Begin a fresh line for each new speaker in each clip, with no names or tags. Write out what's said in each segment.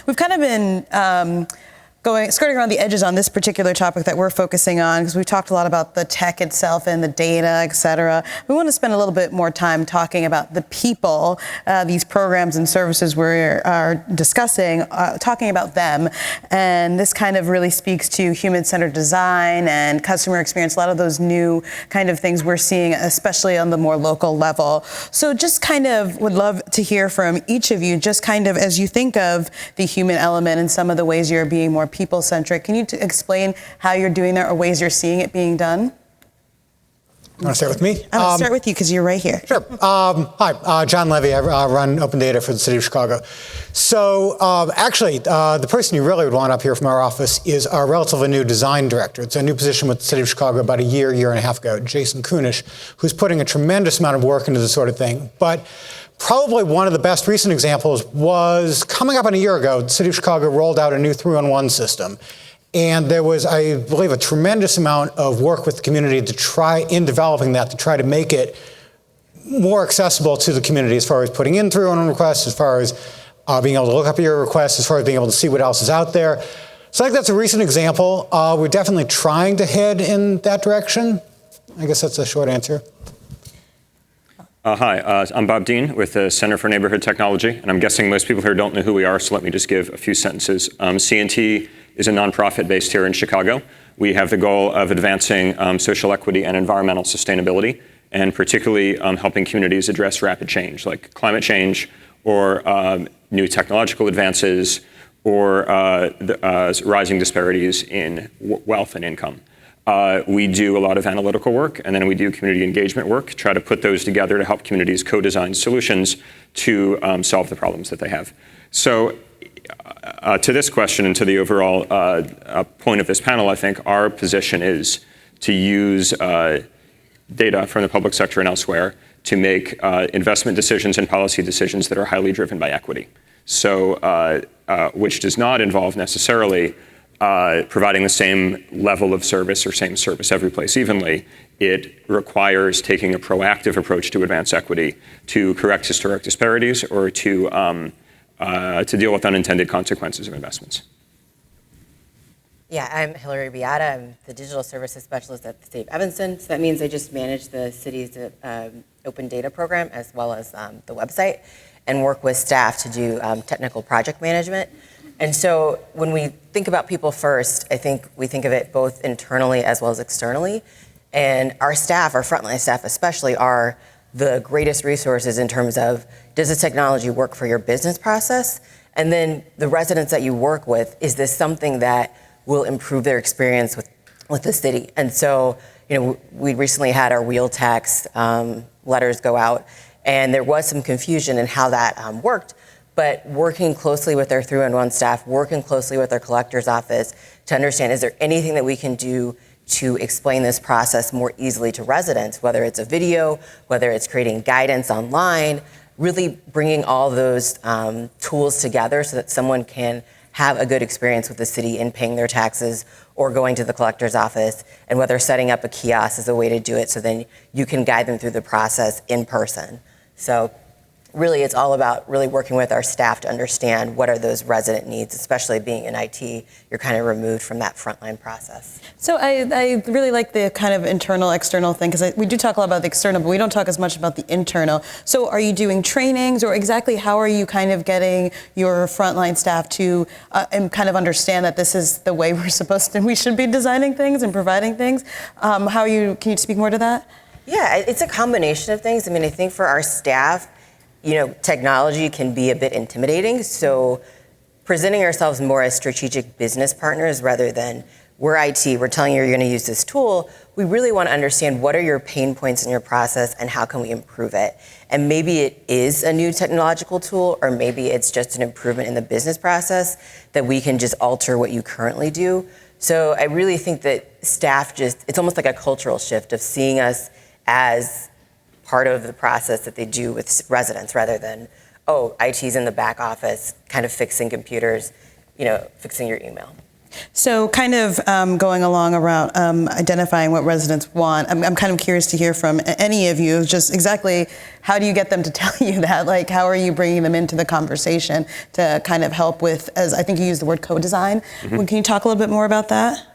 We've kind of been skirting around the edges on this particular topic that we're focusing on, because we've talked a lot about the tech itself and the data, et cetera. We want to spend a little bit more time talking about the people, these programs and services we are discussing, talking about them. And this kind of really speaks to human-centered design and customer experience, a lot of those new kind of things we're seeing, especially on the more local level. So just kind of would love to hear from each of you, just kind of as you think of the human element and some of the ways you're being more people-centric. Can you explain how you're doing that or ways you're seeing it being done?
You want to start with me?
I'm going to start with you because you're right here.
Sure. Hi, John Levy. I run open data for the city of Chicago. So actually, the person you really would want up here from our office is our relatively new design director. It's a new position with the city of Chicago about a year and a half ago, Jason Kunish, who's putting a tremendous amount of work into this sort of thing. But probably one of the best recent examples was coming up on a year ago, the city of Chicago rolled out a new 3-on-1 system. And there was, I believe, a tremendous amount of work with the community in developing that, to try to make it more accessible to the community as far as putting in 3-on-1 requests, as far as being able to look up your requests, as far as being able to see what else is out there. So I think that's a recent example. We're definitely trying to head in that direction. I guess that's a short answer.
Hi, I'm Bob Dean with the Center for Neighborhood Technology, and I'm guessing most people here don't know who we are, so let me just give a few sentences. CNT is a nonprofit based here in Chicago. We have the goal of advancing social equity and environmental sustainability, and particularly helping communities address rapid change, like climate change or new technological advances or rising disparities in wealth and income. We do a lot of analytical work, and then we do community engagement work, try to put those together to help communities co-design solutions to solve the problems that they have. So to this question and to the overall point of this panel, I think our position is to use data from the public sector and elsewhere to make investment decisions and policy decisions that are highly driven by equity. So which does not involve necessarily providing the same level of service or same service every place evenly. It requires taking a proactive approach to advance equity, to correct historic disparities, or to deal with unintended consequences of investments.
Yeah, I'm Hillary Beata. I'm the digital services specialist at the City of Evanston. So that means I just manage the city's open data program as well as the website, and work with staff to do technical project management. And so when we think about people first, I think we think of it both internally as well as externally. And our staff, our frontline staff especially, are the greatest resources in terms of, does this technology work for your business process? And then the residents that you work with, is this something that will improve their experience with the city? And so, we recently had our wheel tax letters go out, and there was some confusion in how that worked. But working closely with our 3-on-1 staff, working closely with our collector's office to understand, is there anything that we can do to explain this process more easily to residents, whether it's a video, whether it's creating guidance online, really bringing all those tools together so that someone can have a good experience with the city in paying their taxes or going to the collector's office, and whether setting up a kiosk is a way to do it, so then you can guide them through the process in person. So really, it's all about really working with our staff to understand what are those resident needs, especially being in IT. You're kind of removed from that frontline process.
So I really like the kind of internal, external thing, because we do talk a lot about the external, but we don't talk as much about the internal. So are you doing trainings, or exactly how are you kind of getting your frontline staff to and kind of understand that this is the way we're supposed to, we should be designing things and providing things? Can you speak more to that?
Yeah, it's a combination of things. I mean, I think for our staff, technology can be a bit intimidating. So presenting ourselves more as strategic business partners rather than we're IT, we're telling you you're going to use this tool. We really want to understand what are your pain points in your process and how can we improve it. And maybe it is a new technological tool, or maybe it's just an improvement in the business process that we can just alter what you currently do. So I really think that staff it's almost like a cultural shift of seeing us as part of the process that they do with residents, rather than, IT's in the back office, kind of fixing computers, fixing your email.
So kind of going along around identifying what residents want, I'm kind of curious to hear from any of you, just exactly how do you get them to tell you that? Like, how are you bringing them into the conversation to kind of help with, as I think you used the word co-design. Can you talk a little bit more about that?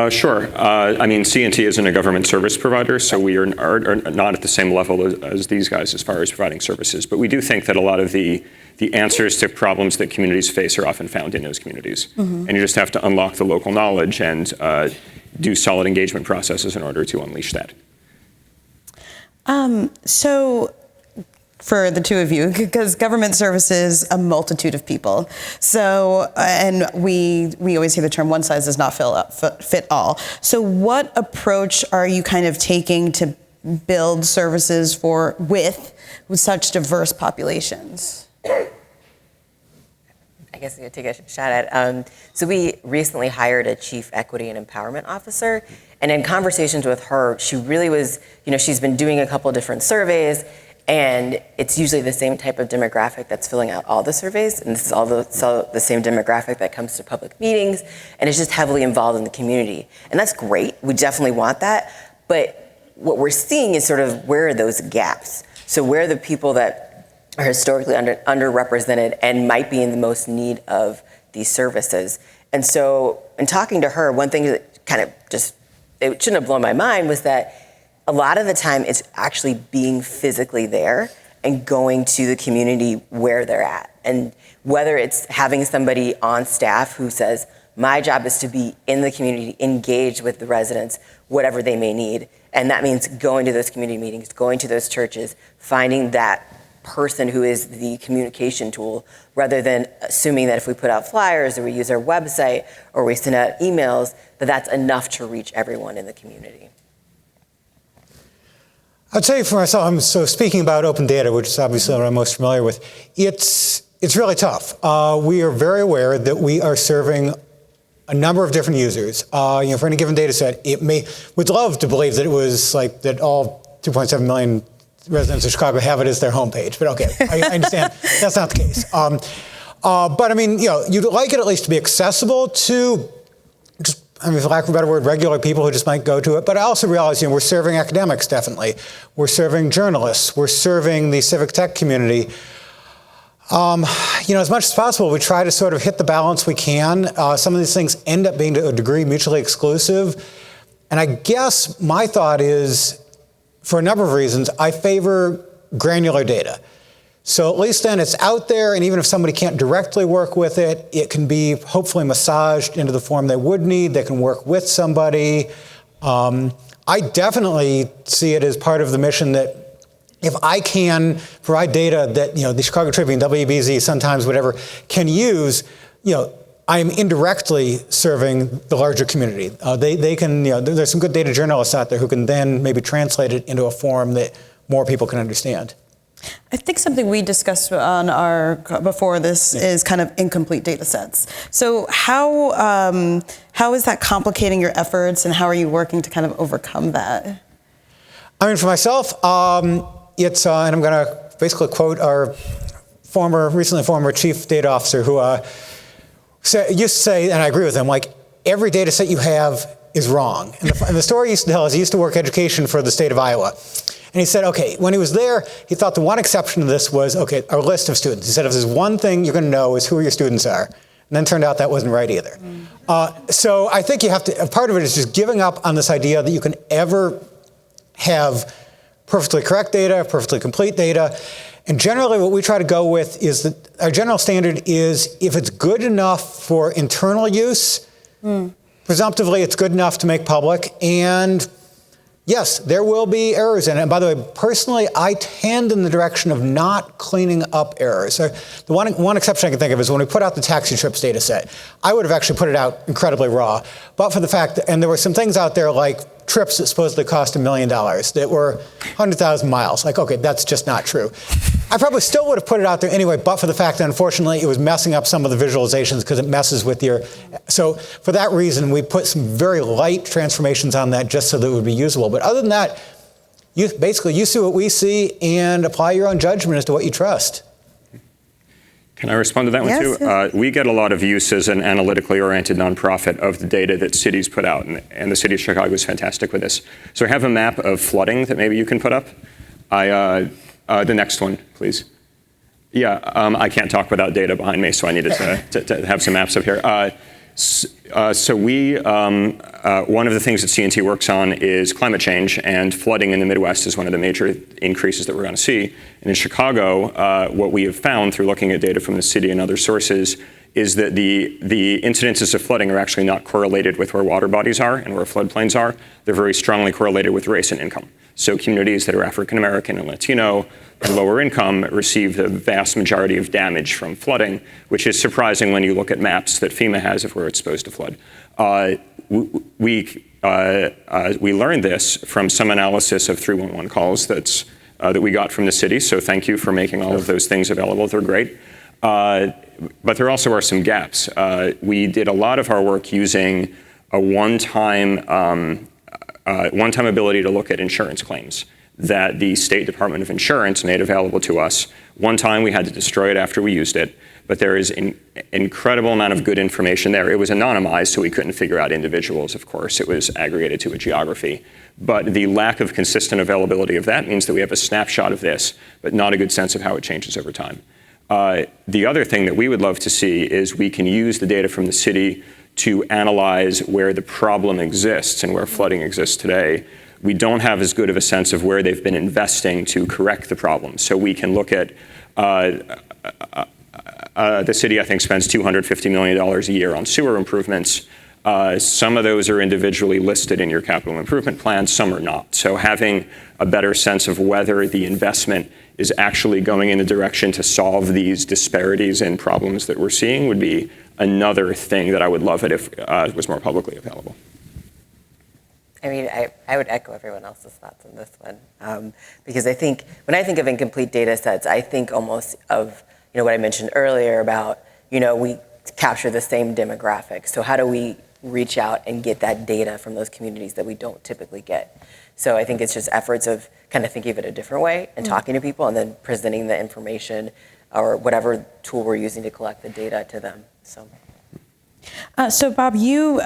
Sure. I mean, C&T isn't a government service provider, so we are not at the same level as these guys as far as providing services. But we do think that a lot of the answers to problems that communities face are often found in those communities. And you just have to unlock the local knowledge and do solid engagement processes in order to unleash that.
So for the two of you, because government services a multitude of people. So, and we always hear the term one size does not fit all. So what approach are you kind of taking to build services with such diverse populations?
I guess I'm going to take a shot at it. So we recently hired a chief equity and empowerment officer. And in conversations with her, she really was, she's been doing a couple different surveys. And it's usually the same type of demographic that's filling out all the surveys. And this is all the same demographic that comes to public meetings. And is just heavily involved in the community. And that's great. We definitely want that. But what we're seeing is sort of where are those gaps? So where are the people that are historically underrepresented and might be in the most need of these services? And so in talking to her, one thing that kind of it shouldn't have blown my mind was that a lot of the time it's actually being physically there and going to the community where they're at. And whether it's having somebody on staff who says, my job is to be in the community, engaged with the residents, whatever they may need. And that means going to those community meetings, going to those churches, finding that person who is the communication tool, rather than assuming that if we put out flyers or we use our website or we send out emails, that's enough to reach everyone in the community.
I'd say for myself, so speaking about open data, which is obviously what I'm most familiar with, it's really tough. We are very aware that we are serving a number of different users. For any given data set, we'd love to believe that it was like that all 2.7 million residents of Chicago have it as their homepage, but okay, I understand that's not the case. But I mean, you'd like it at least to be accessible to for lack of a better word, regular people who just might go to it. But I also realize, we're serving academics, definitely. We're serving journalists. We're serving the civic tech community. As much as possible, we try to sort of hit the balance we can. Some of these things end up being, to a degree, mutually exclusive. And I guess my thought is, for a number of reasons, I favor granular data. So at least then it's out there, and even if somebody can't directly work with it, it can be hopefully massaged into the form they would need. They can work with somebody. I definitely see it as part of the mission that if I can provide data that the Chicago Tribune, WBZ, Sun-Times, whatever, can use, I am indirectly serving the larger community. They can, there's some good data journalists out there who can then maybe translate it into a form that more people can understand.
I think something we discussed on before this is kind of incomplete data sets. So how is that complicating your efforts, and how are you working to kind of overcome that?
I mean, for myself, it's, and I'm going to basically quote our recently former chief data officer who used to say, and I agree with him, like, every data set you have is wrong. And the story he used to tell is he used to work education for the state of Iowa. And he said, okay, when he was there, he thought the one exception to this was, okay, our list of students. He said, if there's one thing you're going to know is who your students are. And then it turned out that wasn't right either. So I think you have to, part of it is just giving up on this idea that you can ever have perfectly correct data, perfectly complete data. And generally what we try to go with is that our general standard is if it's good enough for internal use, presumptively it's good enough to make public. And yes, there will be errors in it. And by the way, personally, I tend in the direction of not cleaning up errors. So the one exception I can think of is when we put out the taxi trips data set. I would have actually put it out incredibly raw, but for the fact that, and there were some things out there like trips that supposedly cost $1 million that were 100,000 miles. Like, okay, that's just not true. I probably still would have put it out there anyway, but for the fact that unfortunately it was messing up some of the visualizations because it messes with your, so for that reason, we put some very light transformations on that just so that it would be usable. But other than that, you see what we see and apply your own judgment as to what you trust.
Can I respond to that one
Yes,
too?
yes.
We get a lot of use as an analytically oriented nonprofit of the data that cities put out, and the city of Chicago is fantastic with this. So I have a map of flooding that maybe you can put up. The next one, please. Yeah, I can't talk without data behind me, so I needed to have some maps up here. So one of the things that CNT works on is climate change, and flooding in the Midwest is one of the major increases that we're going to see. And in Chicago, what we have found through looking at data from the city and other sources is that the incidences of flooding are actually not correlated with where water bodies are and where floodplains are. They're very strongly correlated with race and income. So communities that are African American and Latino and lower income receive the vast majority of damage from flooding, which is surprising when you look at maps that FEMA has of where it's supposed to flood. We learned this from some analysis of 311 calls that we got from the city. So thank you for making all of those things available. They're great. But there also are some gaps. We did a lot of our work using a one-time ability to look at insurance claims that the State Department of Insurance made available to us. One time we had to destroy it after we used it, but there is an incredible amount of good information there. It was anonymized, so we couldn't figure out individuals, of course. It was aggregated to a geography. But the lack of consistent availability of that means that we have a snapshot of this, but not a good sense of how it changes over time. The other thing that we would love to see is we can use the data from the city to analyze where the problem exists and where flooding exists today. We don't have as good of a sense of where they've been investing to correct the problem. So we can look at the city, I think, spends $250 million a year on sewer improvements. Some of those are individually listed in your capital improvement plan, some are not. So having a better sense of whether the investment is actually going in the direction to solve these disparities and problems that we're seeing would be another thing that I would love it if it was more publicly available.
I mean, I would echo everyone else's thoughts on this one, because I think when I think of incomplete data sets, I think almost of what I mentioned earlier about we capture the same demographics. So how do we reach out and get that data from those communities that we don't typically get? So I think it's just efforts of kind of thinking of it a different way and talking to people and then presenting the information or whatever tool we're using to collect the data to them. So
Bob, you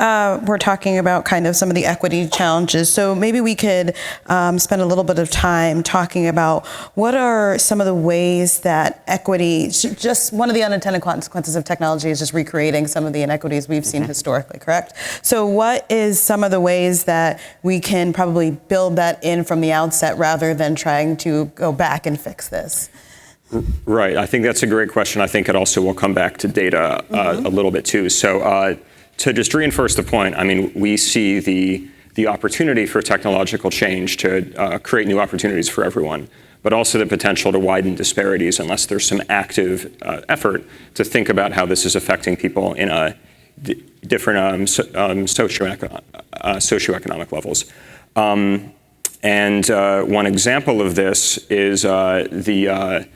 were talking about kind of some of the equity challenges. So maybe we could spend a little bit of time talking about what are some of the ways that equity, just one of the unintended consequences of technology is just recreating some of the inequities we've seen historically, correct? So what is some of the ways that we can probably build that in from the outset rather than trying to go back and fix this?
Right. I think that's a great question. I think it also will come back to data a little bit too. So to just reinforce the point, I mean, we see the opportunity for technological change to create new opportunities for everyone, but also the potential to widen disparities unless there's some active effort to think about how this is affecting people in different socioeconomic levels. And one example of this is the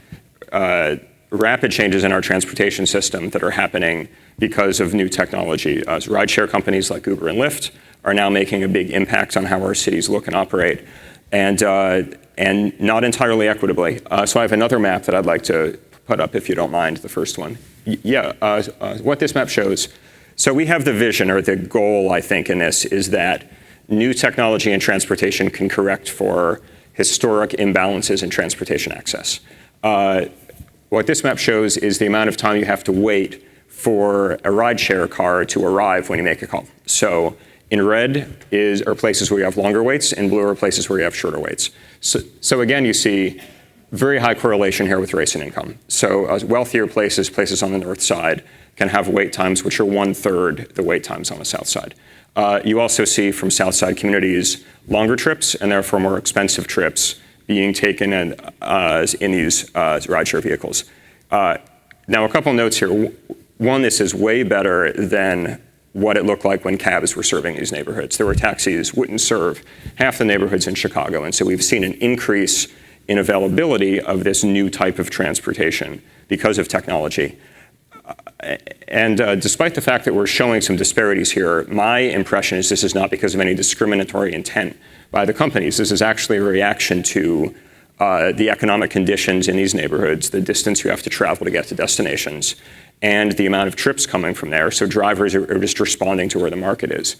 rapid changes in our transportation system that are happening because of new technology. Rideshare companies like Uber and Lyft are now making a big impact on how our cities look and operate, and not entirely equitably. So I have another map that I'd like to put up, if you don't mind, the first one. What this map shows. So we have the vision, or the goal, I think, in this is that new technology in transportation can correct for historic imbalances in transportation access. What this map shows is the amount of time you have to wait for a rideshare car to arrive when you make a call. So in red are places where you have longer waits, and blue are places where you have shorter waits. So again, you see very high correlation here with race and income. So wealthier places on the north side can have wait times which are 1/3 the wait times on the south side. You also see from south side communities longer trips and therefore more expensive trips being taken in these rideshare vehicles. Now, a couple notes here. One, this is way better than what it looked like when cabs were serving these neighborhoods. There were taxis wouldn't serve half the neighborhoods in Chicago, and so we've seen an increase in availability of this new type of transportation because of technology. And despite the fact that we're showing some disparities here, my impression is this is not because of any discriminatory intent by the companies. This is actually a reaction to the economic conditions in these neighborhoods, the distance you have to travel to get to destinations, and the amount of trips coming from there. So drivers are just responding to where the market is.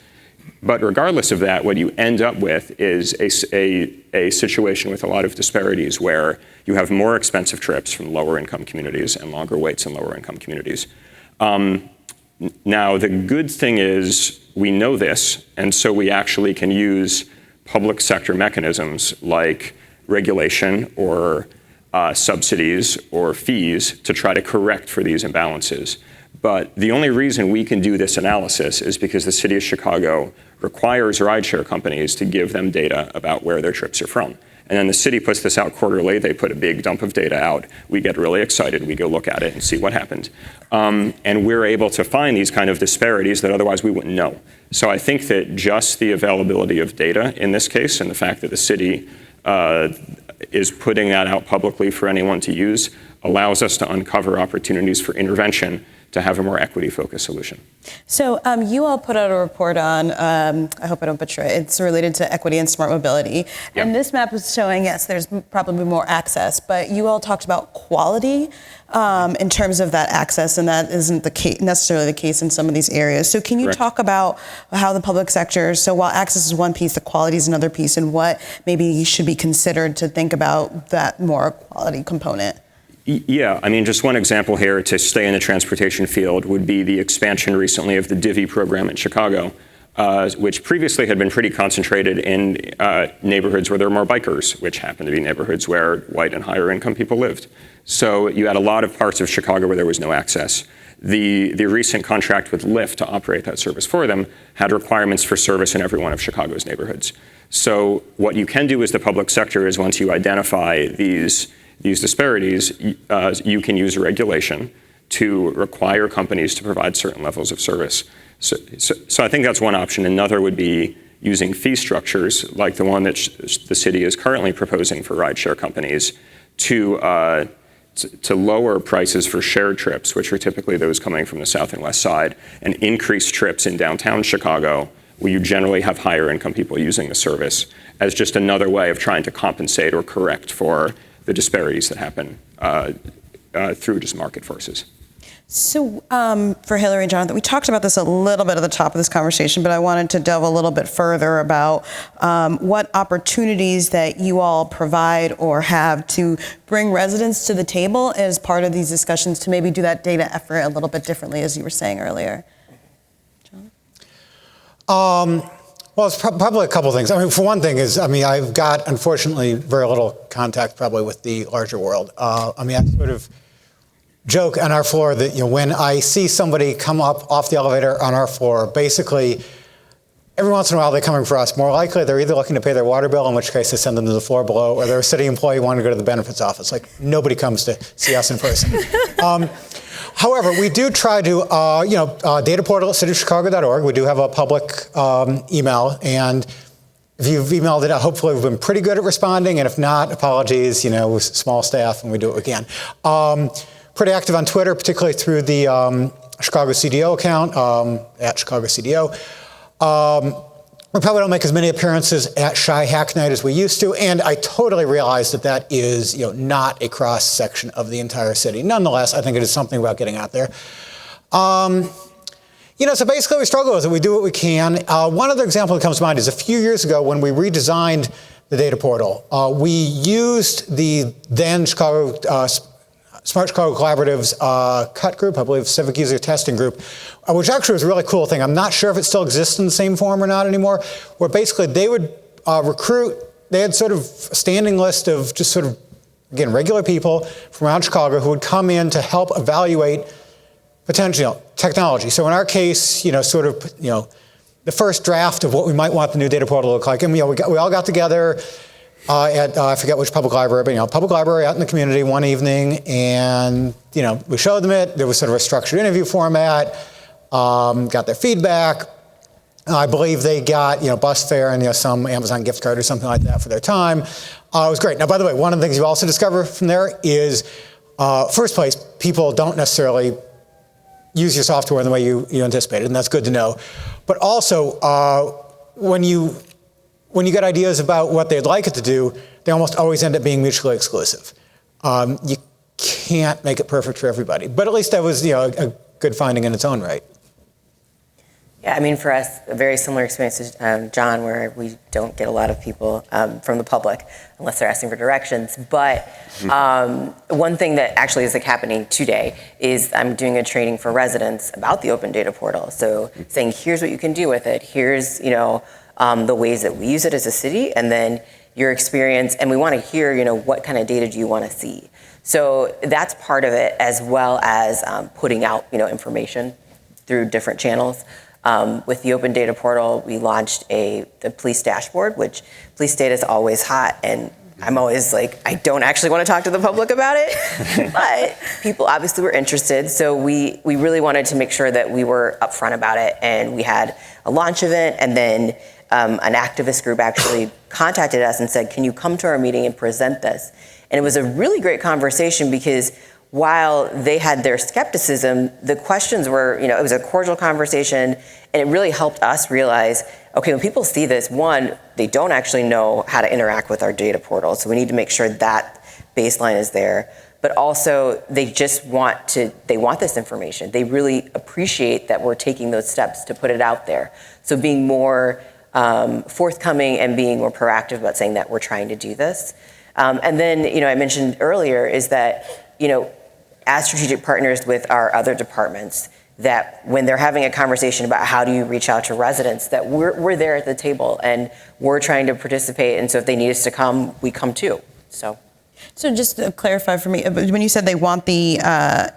But regardless of that, what you end up with is a situation with a lot of disparities where you have more expensive trips from lower income communities and longer waits in lower income communities. Now, the good thing is we know this, and so we actually can use public sector mechanisms like regulation or subsidies or fees to try to correct for these imbalances. But the only reason we can do this analysis is because the city of Chicago requires rideshare companies to give them data about where their trips are from. And then the city puts this out quarterly. They put a big dump of data out. We get really excited. We go look at it and see what happened. And we're able to find these kind of disparities that otherwise we wouldn't know. So I think that just the availability of data in this case and the fact that the city is putting that out publicly for anyone to use allows us to uncover opportunities for intervention to have a more equity-focused solution.
So you all put out a report on, I hope I don't butcher it, it's related to equity and smart mobility. Yep. And this map is showing, yes, there's probably more access, but you all talked about quality in terms of that access, and that isn't necessarily the case in some of these areas. So can you talk about how the public sector, so while access is one piece, the quality is another piece, and what maybe should be considered to think about that more quality component?
Yeah, I mean, just one example here to stay in the transportation field would be the expansion recently of the Divvy program in Chicago, which previously had been pretty concentrated in neighborhoods where there were more bikers, which happened to be neighborhoods where white and higher income people lived. So you had a lot of parts of Chicago where there was no access. The recent contract with Lyft to operate that service for them had requirements for service in every one of Chicago's neighborhoods. So what you can do as the public sector is once you identify these disparities, you can use a regulation to require companies to provide certain levels of service. So I think that's one option. Another would be using fee structures like the one that the city is currently proposing for rideshare companies to lower prices for shared trips, which are typically those coming from the south and west side, and increase trips in downtown Chicago, where you generally have higher income people using the service, as just another way of trying to compensate or correct for the disparities that happen through just market forces.
So for Hillary and Jonathan, we talked about this a little bit at the top of this conversation, but I wanted to delve a little bit further about what opportunities that you all provide or have to bring residents to the table as part of these discussions to maybe do that data effort a little bit differently, as you were saying earlier. John?
Well, it's probably a couple of things. I mean, for one thing is, I've got, unfortunately, very little contact probably with the larger world. I sort of joke on our floor that, when I see somebody come up off the elevator on our floor, basically, every once in a while they're coming for us. More likely, they're either looking to pay their water bill, in which case they send them to the floor below, or they're a city employee wanting to go to the benefits office. Like, nobody comes to see us in person. However, we do try to, data portal at cityofchicago.org. We do have a public email, and if you've emailed it, hopefully we've been pretty good at responding, and if not, apologies, with small staff, and we do what we can. Pretty active on Twitter, particularly through the Chicago CDO account, at Chicago CDO. We probably don't make as many appearances at Shy Hack Night as we used to, and I totally realize that is, not a cross section of the entire city. Nonetheless, I think it is something about getting out there. So basically we struggle with it. We do what we can. One other example that comes to mind is a few years ago when we redesigned the data portal. We used the then Chicago Smart Chicago Collaborative's CUT group, I believe Civic User Testing Group, which actually was a really cool thing. I'm not sure if it still exists in the same form or not anymore, where basically they would recruit, they had sort of a standing list of just sort of, again, regular people from around Chicago who would come in to help evaluate potential technology. So in our case, the first draft of what we might want the new data portal to look like, and we all got together at, I forget which public library, but public library out in the community one evening, and we showed them it. There was sort of a structured interview format, got their feedback. I believe they got bus fare and some Amazon gift card or something like that for their time. It was great. Now, by the way, one of the things you also discover from there is, first place, people don't necessarily use your software in the way you anticipated, and that's good to know. But also, when you get ideas about what they'd like it to do, they almost always end up being mutually exclusive. You can't make it perfect for everybody, but at least that was a good finding in its own right.
Yeah, I mean, for us, a very similar experience to John, where we don't get a lot of people from the public unless they're asking for directions. But one thing that actually is happening today is I'm doing a training for residents about the open data portal. So saying, here's what you can do with it. Here's the ways that we use it as a city, and then your experience. And we want to hear what kind of data do you want to see. So that's part of it, as well as putting out information through different channels. With the Open Data Portal, we launched the police dashboard, which police data is always hot, and I'm always like, I don't actually want to talk to the public about it, but people obviously were interested, so we really wanted to make sure that we were upfront about it, and we had a launch event, and then an activist group actually contacted us and said, can you come to our meeting and present this? And it was a really great conversation, because while they had their skepticism, the questions were, it was a cordial conversation, and it really helped us realize, okay, when people see this, one, they don't actually know how to interact with our data portal, so we need to make sure that baseline is there. But also, they just want this information. They really appreciate that we're taking those steps to put it out there. So being more forthcoming and being more proactive about saying that we're trying to do this. And then, I mentioned earlier is that, as strategic partners with our other departments, that when they're having a conversation about how do you reach out to residents, that we're there at the table and we're trying to participate. And so if they need us to come, we come too. So
just to clarify for me, when you said they want the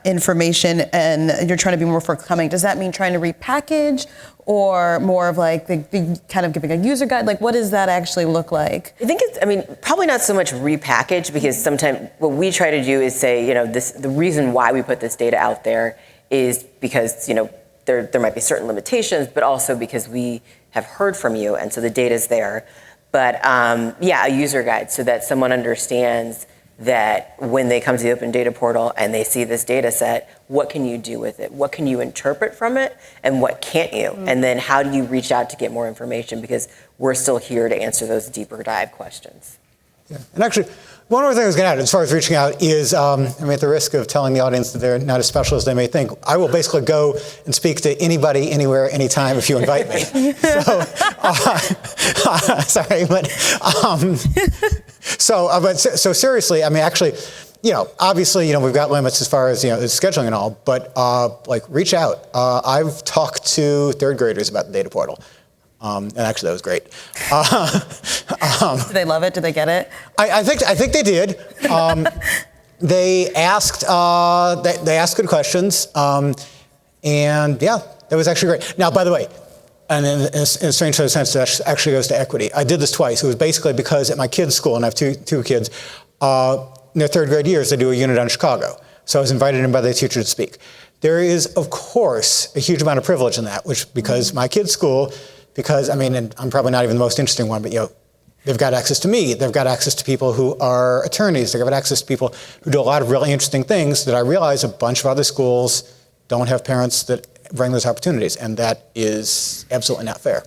information and you're trying to be more forthcoming, does that mean trying to repackage, or more of the kind of giving a user guide? What does that actually look like?
I think probably not so much repackage, because sometimes what we try to do is say, the reason why we put this data out there is because, there might be certain limitations, but also because we have heard from you, and so the data's there. But a user guide, so that someone understands that when they come to the Open Data Portal and they see this data set, what can you do with it? What can you interpret from it, and what can't you? And then how do you reach out to get more information? Because we're still here to answer those deeper dive questions.
Yeah. And actually, one more thing I was going to add as far as reaching out is, at the risk of telling the audience that they're not as special as they may think, I will basically go and speak to anybody, anywhere, anytime if you invite me. Sorry, but so seriously, actually, obviously, we've got limits as far as scheduling and all, but reach out. I've talked to third graders about the data portal. And actually, that was great.
Did they love it? Did they get it?
I think they did. They asked good questions, and yeah, that was actually great. Now, by the way, and in a strange sort of sense, that actually goes to equity. I did this twice. It was basically because at my kids' school, and I have two kids, in their third grade years, they do a unit on Chicago. So I was invited in by the teacher to speak. There is, of course, a huge amount of privilege in that, because my kids' school. Because, and I'm probably not even the most interesting one, but, they've got access to me. They've got access to people who are attorneys. They've got access to people who do a lot of really interesting things that I realize a bunch of other schools don't have parents that bring those opportunities. And that is absolutely not fair.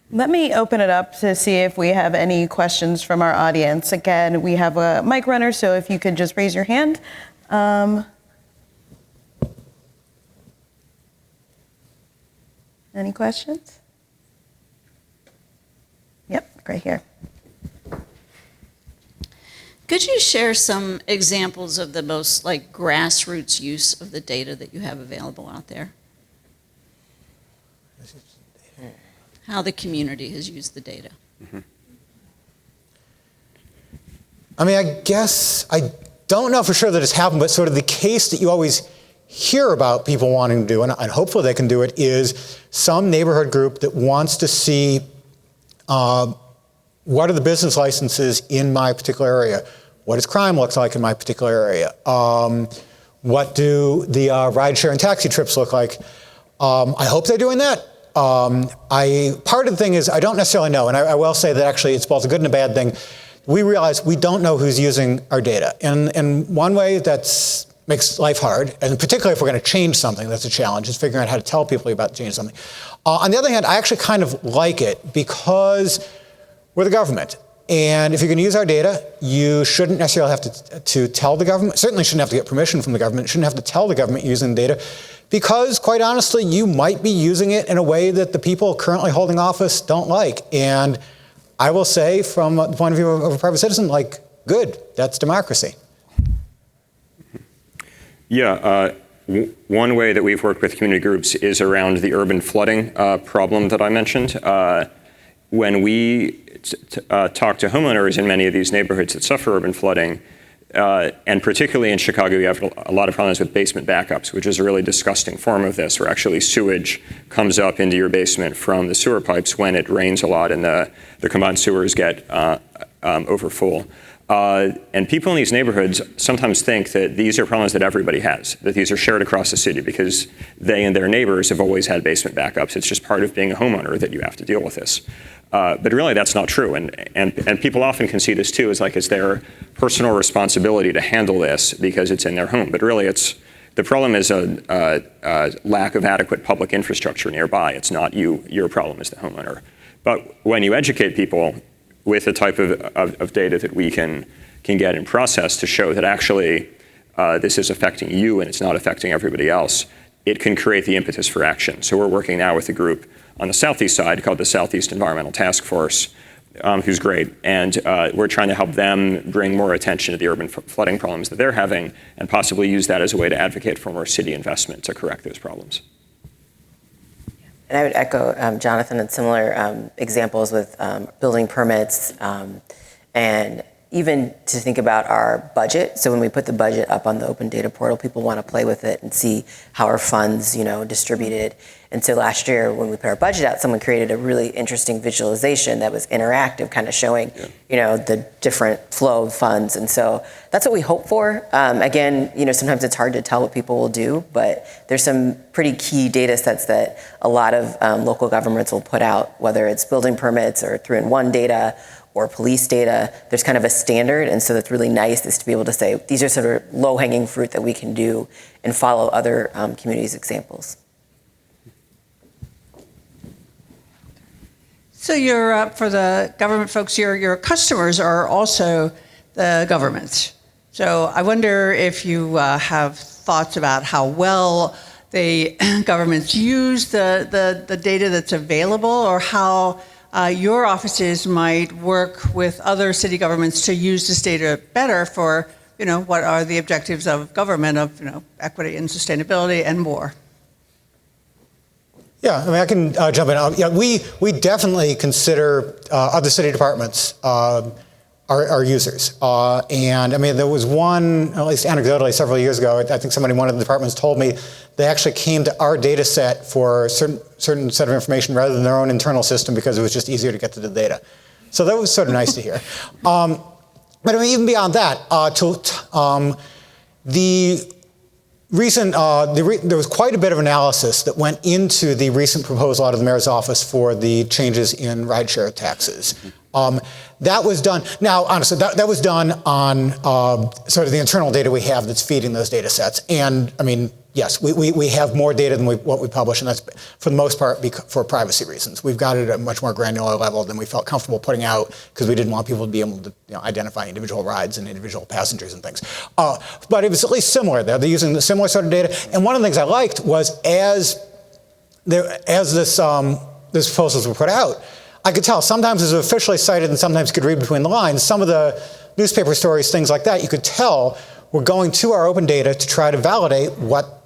Let me open it up to see if we have any questions from our audience. Again, we have a mic runner, so if you could just raise your hand. Any questions? Yep, right here.
Could you share some examples of the most grassroots use of the data that you have available out there? How the community has used the data?
Mm-hmm.
I guess I don't know for sure that it's happened, but sort of the case that you always hear about people wanting to do, and hopefully they can do it, is some neighborhood group that wants to see what are the business licenses in my particular area? What does crime look like in my particular area? What do the ride-share and taxi trips look like? I hope they're doing that. Part of the thing is I don't necessarily know, and I will say that actually it's both a good and a bad thing. We realize we don't know who's using our data. And one way that makes life hard, and particularly if we're going to change something, that's a challenge, is figuring out how to tell people about changing something. On the other hand, I actually kind of like it because we're the government. And if you're going to use our data, you shouldn't necessarily have to tell the government, certainly shouldn't have to get permission from the government, shouldn't have to tell the government you're using the data, because quite honestly, you might be using it in a way that the people currently holding office don't like. And I will say, from the point of view of a private citizen, like, good, that's democracy.
Yeah, one way that we've worked with community groups is around the urban flooding problem that I mentioned. When we talk to homeowners in many of these neighborhoods that suffer urban flooding, and particularly in Chicago, you have a lot of problems with basement backups, which is a really disgusting form of this, where actually sewage comes up into your basement from the sewer pipes when it rains a lot and the combined sewers get overfull. And people in these neighborhoods sometimes think that these are problems that everybody has, that these are shared across the city because they and their neighbors have always had basement backups. It's just part of being a homeowner that you have to deal with this. But really, that's not true. And people often can see this too as like it's their personal responsibility to handle this because it's in their home. But really, the problem is a lack of adequate public infrastructure nearby. It's not your problem as the homeowner. But when you educate people with the type of data that we can get and process to show that actually this is affecting you and it's not affecting everybody else, it can create the impetus for action. So we're working now with a group on the Southeast side called the Southeast Environmental Task Force, who's great. And we're trying to help them bring more attention to the urban flooding problems that they're having and possibly use that as a way to advocate for more city investment to correct those problems.
And I would echo Jonathan and similar examples with building permits and even to think about our budget. So when we put the budget up on the open data portal, people want to play with it and see how our funds, distributed. And so last year when we put our budget out, someone created a really interesting visualization that was interactive, kind of showing, the different flow of funds. And so that's what we hope for. Again, sometimes it's hard to tell what people will do, but there's some pretty key data sets that a lot of local governments will put out, whether it's building permits or 3-in-1 data or police data. There's kind of a standard, and so that's really nice is to be able to say, these are sort of low-hanging fruit that we can do and follow other communities' examples.
So for the government folks, your customers are also the government. So I wonder if you have thoughts about how well the governments use the data that's available, or how your offices might work with other city governments to use this data better for, what are the objectives of government of, equity and sustainability and more.
Yeah, I can jump in. Yeah, we definitely consider other city departments our users. And there was one, at least anecdotally several years ago, I think somebody in one of the departments told me they actually came to our data set for a certain set of information rather than their own internal system because it was just easier to get to the data. So that was sort of nice to hear. But even beyond that, there was quite a bit of analysis that went into the recent proposal out of the mayor's office for the changes in rideshare taxes. That was done, now honestly, that was done on sort of the internal data we have that's feeding those data sets. And yes, we have more data than what we publish, and that's for the most part for privacy reasons. We've got it at a much more granular level than we felt comfortable putting out because we didn't want people to be able to identify individual rides and individual passengers and things. But it was at least similar there. They're using the similar sort of data. And one of the things I liked was as this proposals were put out, I could tell sometimes it was officially cited and sometimes you could read between the lines. Some of the newspaper stories, things like that, you could tell were going to our open data to try to validate what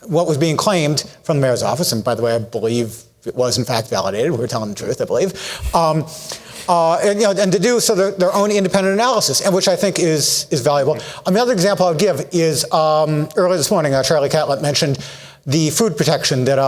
was being claimed from the mayor's office. And by the way, I believe it was in fact validated. We were telling the truth, I believe. And to do so their own independent analysis, and which I think is valuable. Another example I would give is earlier this morning, Charlie Catlett mentioned the food protection that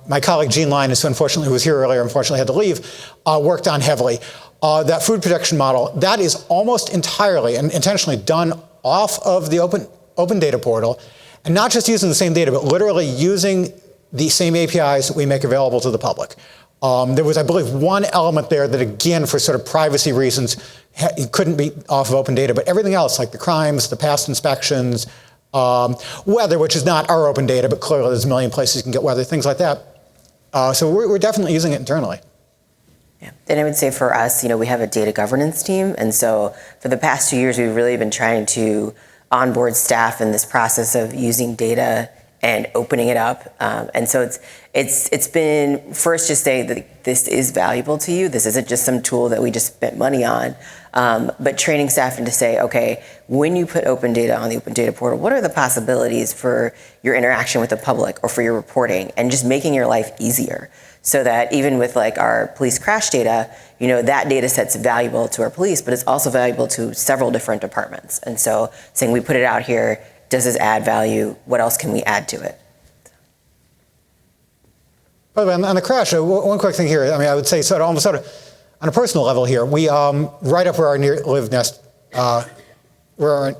my colleague Jean Linus, who unfortunately was here earlier, unfortunately had to leave, worked on heavily. That food protection model, that is almost entirely and intentionally done off of the open data portal, and not just using the same data, but literally using the same APIs that we make available to the public. There was, I believe, one element there that, again, for sort of privacy reasons, it couldn't be off of open data, but everything else, like the crimes, the past inspections, weather, which is not our open data, but clearly there's a million places you can get weather, things like that. So we're definitely using it internally.
Yeah. And I would say for us, we have a data governance team. And so for the past 2 years, we've really been trying to onboard staff in this process of using data and opening it up. And so it's been first just say that this is valuable to you. This isn't just some tool that we just spent money on, but training staff and to say, okay, when you put open data on the open data portal, what are the possibilities for your interaction with the public or for your reporting, and just making your life easier so that even with like our police crash data, that data set's valuable to our police, but it's also valuable to several different departments. And so saying we put it out here, does this add value? What else can we add to it?
By the way, on the crash, one quick thing here. I mean, I would say almost on a personal level here, we right up where I live early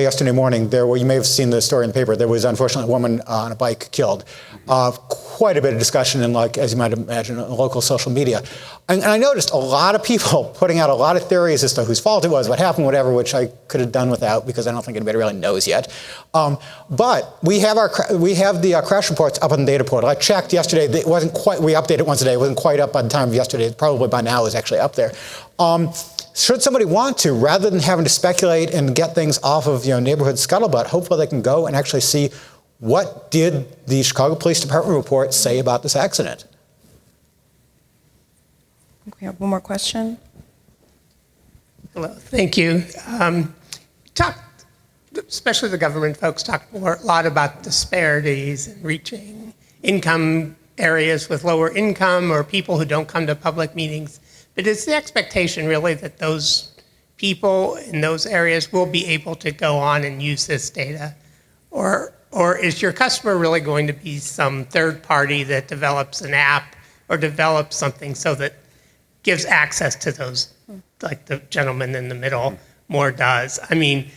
yesterday morning, you may have seen the story in the paper. There was unfortunately a woman on a bike killed. Quite a bit of discussion in, as you might imagine, local social media. And I noticed a lot of people putting out a lot of theories as to whose fault it was, what happened, whatever, which I could have done without because I don't think anybody really knows yet. But we have the crash reports up on the data portal. I checked yesterday. It wasn't quite. We update it once a day. It wasn't quite up by the time of yesterday. Probably by now it's actually up there. Should somebody want to, rather than having to speculate and get things off of neighborhood scuttlebutt, hopefully they can go and actually see what did the Chicago Police Department report say about this accident.
We have one more question.
Hello, thank you. Especially the government folks, talked a lot about disparities and reaching income areas with lower income or people who don't come to public meetings. But is the expectation really that those people in those areas will be able to go on and use this data? Or is your customer really going to be some third party that develops an app or develops something so that gives access to those, like the gentleman in the middle more does? I mean,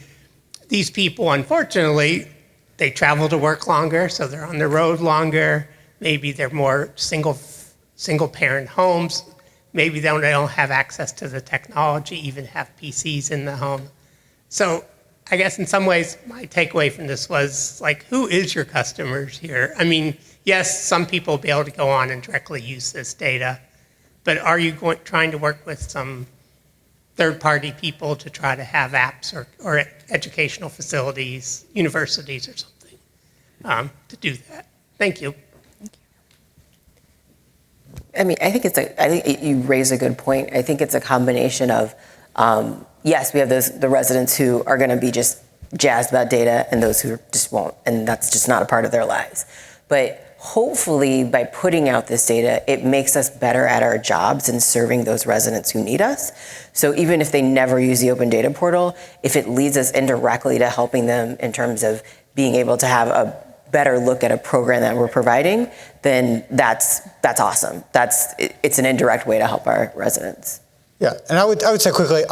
these people, unfortunately, they travel to work longer, so they're on the road longer. Maybe they're more single parent homes. Maybe they don't have access to the technology, even have PCs in the home. So I guess in some ways, my takeaway from this was, who is your customers here? I mean, yes, some people will be able to go on and directly use this data, but are you trying to work with some third-party people to try to have apps or educational facilities, universities or something, to do that? Thank you.
I mean, I think you raise a good point. I think it's a combination of, yes, we have the residents who are going to be just jazzed about data and those who just won't, and that's just not a part of their lives. But hopefully by putting out this data, it makes us better at our jobs in serving those residents who need us. So even if they never use the open data portal, if it leads us indirectly to helping them in terms of being able to have a better look at a program that we're providing, then that's awesome. It's an indirect way to help our residents.
Yeah, and I would say quickly,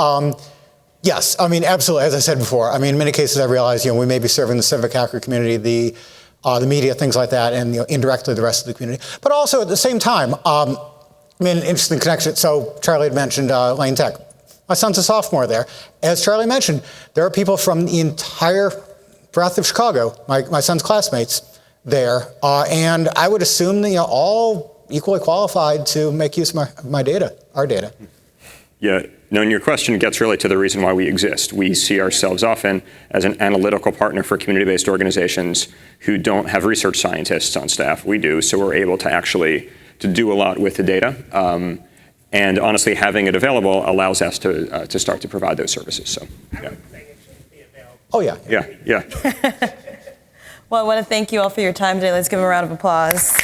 yes, I mean, absolutely. As I said before, I mean, in many cases I realize, we may be serving the civic hacker community, the media, things like that, and indirectly the rest of the community. But also at the same time, I mean, an interesting connection. So Charlie had mentioned Lane Tech. My son's a sophomore there. As Charlie mentioned, there are people from the entire breadth of Chicago, my son's classmates there, and I would assume that all equally qualified to make use of my data, our data.
Yeah, no, and your question gets really to the reason why we exist. We see ourselves often as an analytical partner for community-based organizations who don't have research scientists on staff. We do, so we're able to do a lot with the data. And honestly, having it available allows us to start to provide those services. So, yeah.
Oh, yeah.
Yeah.
Well, I want to thank you all for your time today. Let's give them a round of applause.